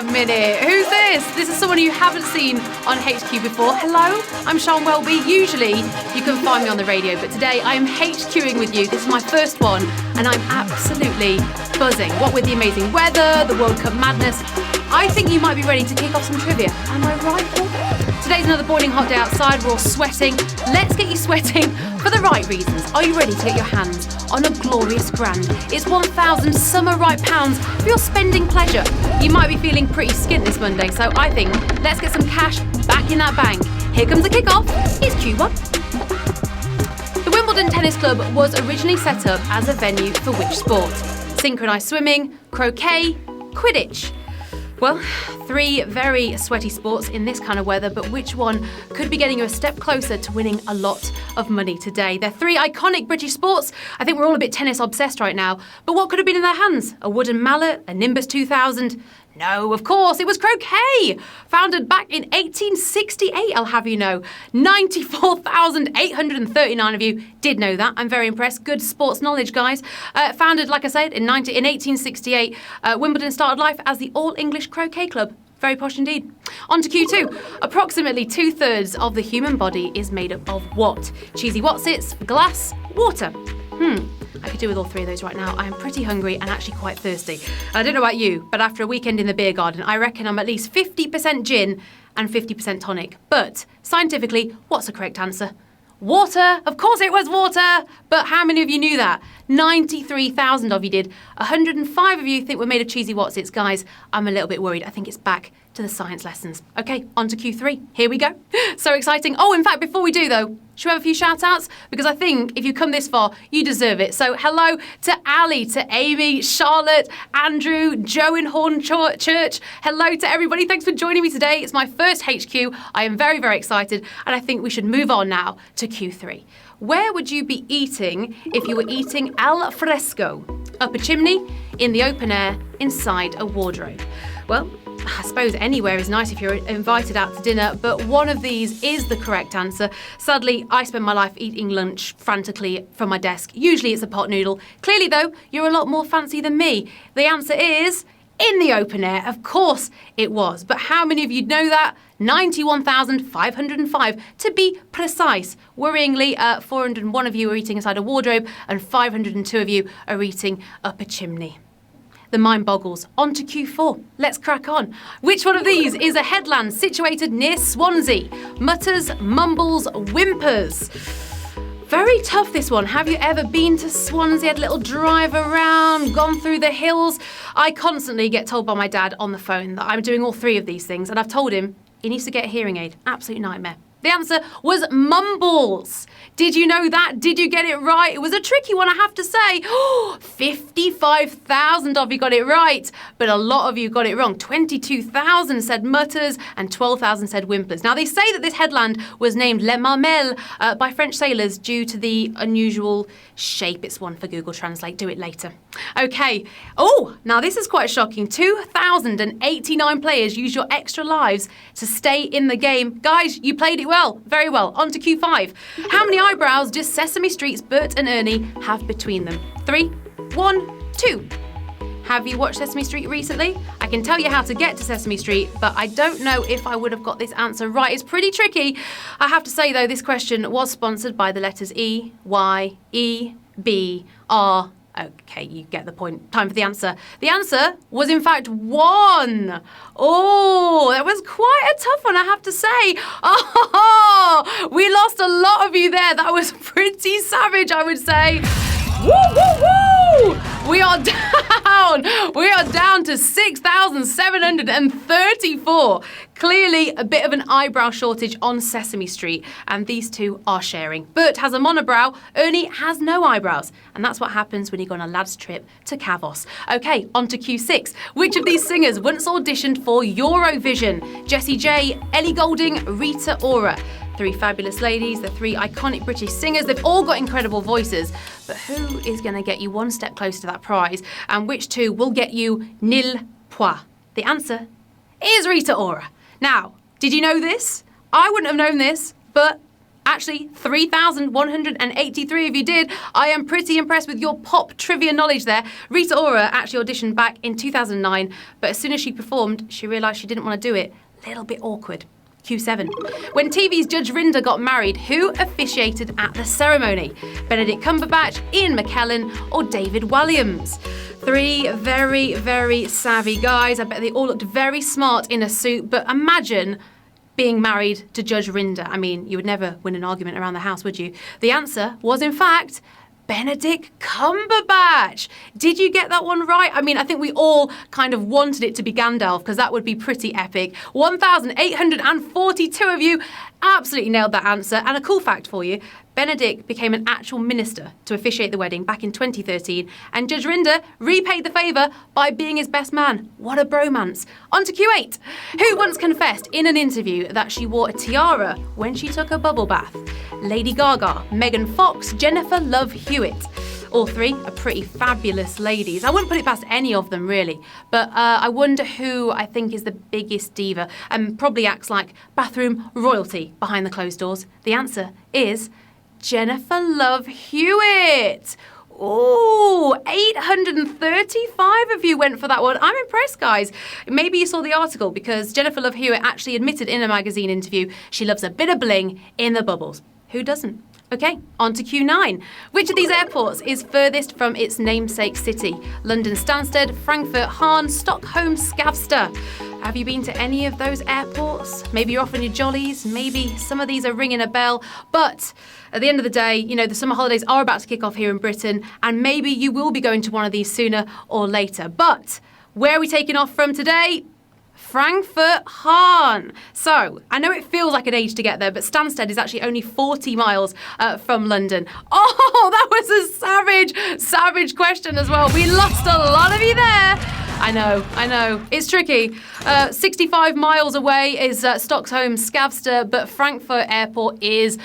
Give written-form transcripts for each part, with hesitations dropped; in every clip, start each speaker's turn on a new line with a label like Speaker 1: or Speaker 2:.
Speaker 1: a minute. Who's this? This is someone you haven't seen on HQ before. Hello, I'm Sian Welby. Usually you can find me on the radio, but today I am HQing with you. This is my first one, and I'm absolutely buzzing. What with the amazing weather, the World Cup madness, I think you might be ready to kick off some trivia. Am I right, Paul? Today's another boiling hot day outside. We're all sweating. Let's get you sweating for the right reasons. Are you ready to get your hands on a glorious grand? It's 1,000 summer ripe pounds for your spending pleasure. You might be feeling pretty skint this Monday, so I think let's get some cash back in that bank. Here comes the kickoff. It's Q1. The Wimbledon Tennis Club was originally set up as a venue for which sport? Synchronised swimming, croquet, Quidditch. Well, 3 very sweaty sports in this kind of weather, but which one could be getting you a step closer to winning a lot of money today? They're 3 iconic British sports. I think we're all a bit tennis obsessed right now. But what could have been in their hands? A wooden mallet? A Nimbus 2000? No, of course, it was croquet! Founded back in 1868, I'll have you know. 94,839 of you did know that. I'm very impressed. Good sports knowledge, guys. Founded, like I said, in 1868, Wimbledon started life as the All-English Croquet Club. Very posh indeed. On to Q2. Approximately 2/3 of the human body is made up of what? Cheesy Wotsits, glass, water. I could do with all 3 of those right now. I am pretty hungry and actually quite thirsty. I don't know about you, but after a weekend in the beer garden, I reckon I'm at least 50% gin and 50% tonic. But scientifically, what's the correct answer? Water! Of course it was water! But how many of you knew that? 93,000 of you did. 105 of you think we're made of cheesy Wotsits. Guys, I'm a little bit worried. I think it's back to the science lessons. Okay, on to Q3. Here we go. So exciting. Oh, in fact, before we do though, should we have a few shout outs? Because I think if you come this far, you deserve it. So hello to Ali, to Amy, Charlotte, Andrew, Joe in Horn Church. Hello to everybody. Thanks for joining me today. It's my first HQ. I am very, very excited. And I think we should move on now to Q3. Where would you be eating if you were eating al fresco? Up a chimney, in the open air, inside a wardrobe? Well, I suppose anywhere is nice if you're invited out to dinner, but one of these is the correct answer. Sadly, I spend my life eating lunch frantically from my desk. Usually it's a pot noodle. Clearly, though, you're a lot more fancy than me. The answer is in the open air. Of course it was. But how many of you know that? 91,505 to be precise. Worryingly, 401 of you are eating inside a wardrobe and 502 of you are eating up a chimney. The mind boggles. On to Q4. Let's crack on. Which one of these is a headland situated near Swansea? Mutters, mumbles, whimpers. Very tough, this one. Have you ever been to Swansea, had a little drive around, gone through the hills? I constantly get told by my dad on the phone that I'm doing all 3 of these things, and I've told him he needs to get a hearing aid. Absolute nightmare. The answer was mumbles. Did you know that? Did you get it right? It was a tricky one, I have to say. 55,000 of you got it right, but a lot of you got it wrong. 22,000 said mutters and 12,000 said whimpers. Now, they say that this headland was named Les Marmelles by French sailors due to the unusual shape. It's one for Google Translate. Do it later. Okay. Oh, now this is quite shocking. 2,089 players use your extra lives to stay in the game. Guys, you played it well. Very well. On to Q5. How many eyebrows does Sesame Street's Bert and Ernie have between them? 3, 1, 2. Have you watched Sesame Street recently? I can tell you how to get to Sesame Street, but I don't know if I would have got this answer right. It's pretty tricky. I have to say, though, this question was sponsored by the letters E, Y, E, B, R. Okay, you get the point. Time for the answer. The answer was, in fact, 1. Oh, that was quite a tough one, I have to say. Oh, we lost a lot of you there. That was pretty savage, I would say. Woo, woo, woo! We are down. We are down to 6,734. Clearly a bit of an eyebrow shortage on Sesame Street, and these two are sharing. Bert has a monobrow, Ernie has no eyebrows, and that's what happens when you go on a lad's trip to Kavos. Okay, on to Q6. Which of these singers once auditioned for Eurovision? Jessie J, Ellie Goulding, Rita Ora. 3 fabulous ladies, the 3 iconic British singers. They've all got incredible voices, but who is going to get you one step closer to that prize? And which 2 will get you nil points? The answer is Rita Ora. Now, did you know this? I wouldn't have known this, but Actually, 3,183 of you did. I am pretty impressed with your pop trivia knowledge there. Rita Ora actually auditioned back in 2009, but as soon as she performed, she realised she didn't want to do it. A little bit awkward. Q7. When TV's Judge Rinder got married, who officiated at the ceremony? Benedict Cumberbatch, Ian McKellen, or David Walliams? 3 very, very savvy guys. I bet they all looked very smart in a suit, but imagine being married to Judge Rinder. I mean, you would never win an argument around the house, would you? The answer was, in fact, Benedict Cumberbatch. Did you get that one right? I mean, I think we all kind of wanted it to be Gandalf because that would be pretty epic. 1,842 of you absolutely nailed that answer. And a cool fact for you, Benedict became an actual minister to officiate the wedding back in 2013, and Judge Rinder repaid the favour by being his best man. What a bromance. On to Q8. Who once confessed in an interview that she wore a tiara when she took a bubble bath? Lady Gaga, Megan Fox, Jennifer Love Hewitt. All 3 are pretty fabulous ladies. I wouldn't put it past any of them, really. But I wonder who I think is the biggest diva and probably acts like bathroom royalty behind the closed doors. The answer is Jennifer Love Hewitt. Ooh, 835 of you went for that one. I'm impressed, guys. Maybe you saw the article because Jennifer Love Hewitt actually admitted in a magazine interview she loves a bit of bling in the bubbles. Who doesn't? Okay, on to Q9. Which of these airports is furthest from its namesake city? London Stansted, Frankfurt Hahn, Stockholm Skavsta. Have you been to any of those airports? Maybe you're off on your jollies, maybe some of these are ringing a bell, but at the end of the day, you know, the summer holidays are about to kick off here in Britain, and maybe you will be going to one of these sooner or later. But where are we taking off from today? Frankfurt Hahn. So, I know it feels like an age to get there, but Stansted is actually only 40 miles from London. Oh, that was a savage question as well. We lost a lot of you there. I know. It's tricky. 65 miles away is Stockholm Skavsta, but Frankfurt Airport is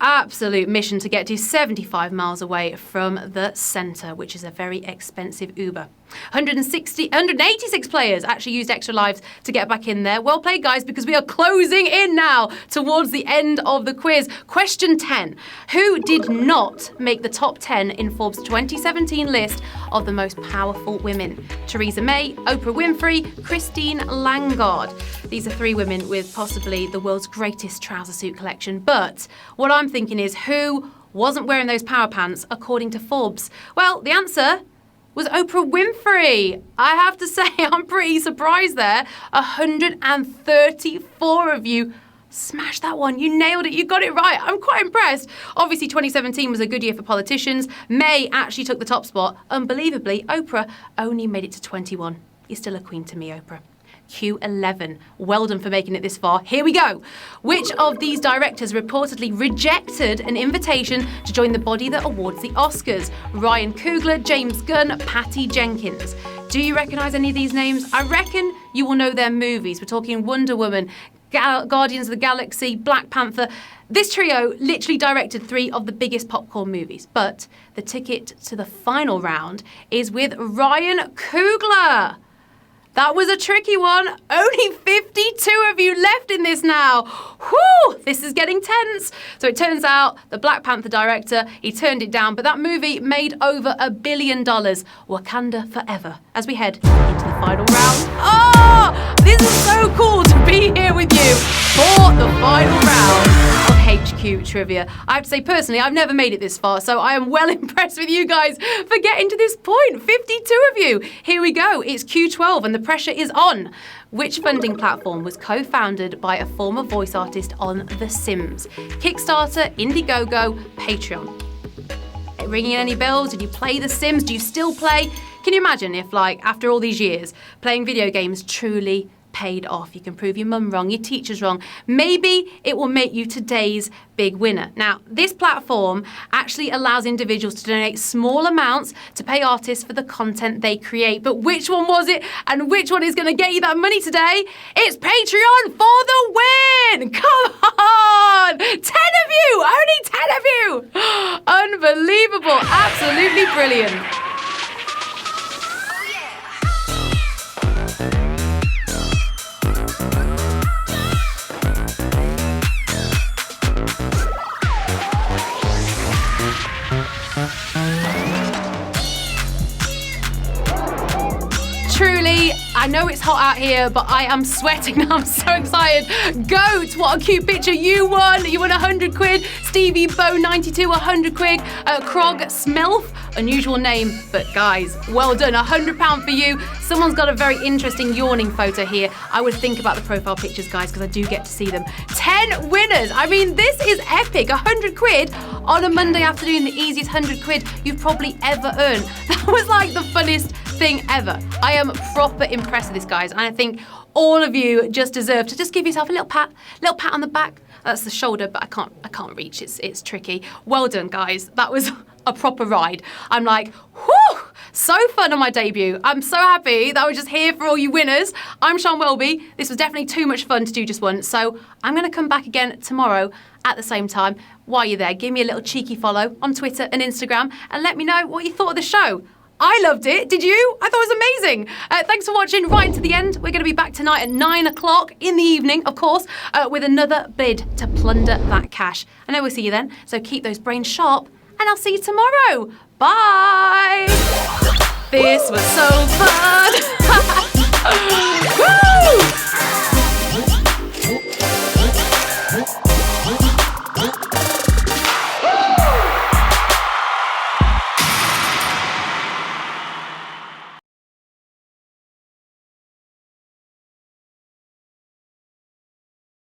Speaker 1: absolute mission to get to, 75 miles away from the centre, which is a very expensive Uber. 186 players actually used extra lives to get back in there. Well played, guys, because we are closing in now towards the end of the quiz. Question 10. Who did not make the top 10 in Forbes' 2017 list of the most powerful women? Theresa May, Oprah Winfrey, Christine Lagarde. These are 3 women with possibly the world's greatest trouser suit collection. But what I'm thinking is, who wasn't wearing those power pants according to Forbes? Well, the answer was Oprah Winfrey. I have to say, I'm pretty surprised there. 134 of you smashed that one. You nailed it. You got it right. I'm quite impressed. Obviously, 2017 was a good year for politicians. May actually took the top spot. Unbelievably, Oprah only made it to 21. You're still a queen to me, Oprah. Q11. Well done for making it this far. Here we go. Which of these directors reportedly rejected an invitation to join the body that awards the Oscars? Ryan Coogler, James Gunn, Patty Jenkins. Do you recognise any of these names? I reckon you will know their movies. We're talking Wonder Woman, Guardians of the Galaxy, Black Panther. This trio literally directed 3 of the biggest popcorn movies, but the ticket to the final round is with Ryan Coogler. That was a tricky one. Only 52 of you left in this now. Whew, this is getting tense. So it turns out the Black Panther director, he turned it down, but that movie made over $1 billion. Wakanda forever. As we head into the final round. Oh, this is so cool to be here with you for the final round of HQ Trivia. I have to say, personally, I've never made it this far, so I am well impressed with you guys for getting to this point. 52 of you. Here we go. It's Q12 and the pressure is on. Which funding platform was co-founded by a former voice artist on The Sims? Kickstarter, Indiegogo, Patreon. Ringing any bells? Did you play The Sims? Do you still play? Can you imagine if, like, after all these years, playing video games truly paid off? You can prove your mum wrong, your teachers wrong. Maybe it will make you today's big winner. Now, this platform actually allows individuals to donate small amounts to pay artists for the content they create. But which one was it and which one is going to get you that money today? It's Patreon for the win! Come on! 10 of you! Only 10 of you! Unbelievable. Absolutely brilliant. I know it's hot out here, but I am sweating now. I'm so excited. Goat, what a cute picture. You won. You won 100 quid. Stevie Bow 92, 100 quid. Krog Smelf, unusual name, but guys, well done. £100 for you. Someone's got a very interesting yawning photo here. I would think about the profile pictures, guys, because I do get to see them. 10 winners. I mean, this is epic. 100 quid on a Monday afternoon, the easiest 100 quid you've probably ever earned. That was like the funniest thing ever. I am proper impressed with this, guys, and I think all of you just deserve to just give yourself a little pat on the back. That's the shoulder, but I can't reach. It's tricky. Well done, guys. That was a proper ride. I'm like, whew, so fun on my debut. I'm so happy that I was just here for all you winners. I'm Sian Welby. This was definitely too much fun to do just once, so I'm going to come back again tomorrow at the same time. While you're there, give me a little cheeky follow on Twitter and Instagram and let me know what you thought of the show. I loved it. Did you? I thought it was amazing. Thanks for watching right to the end. We're going to be back tonight at 9 o'clock in the evening, of course, with another bid to plunder that cash. I know we'll see you then, so keep those brains sharp, and I'll see you tomorrow. Bye. This was so fun.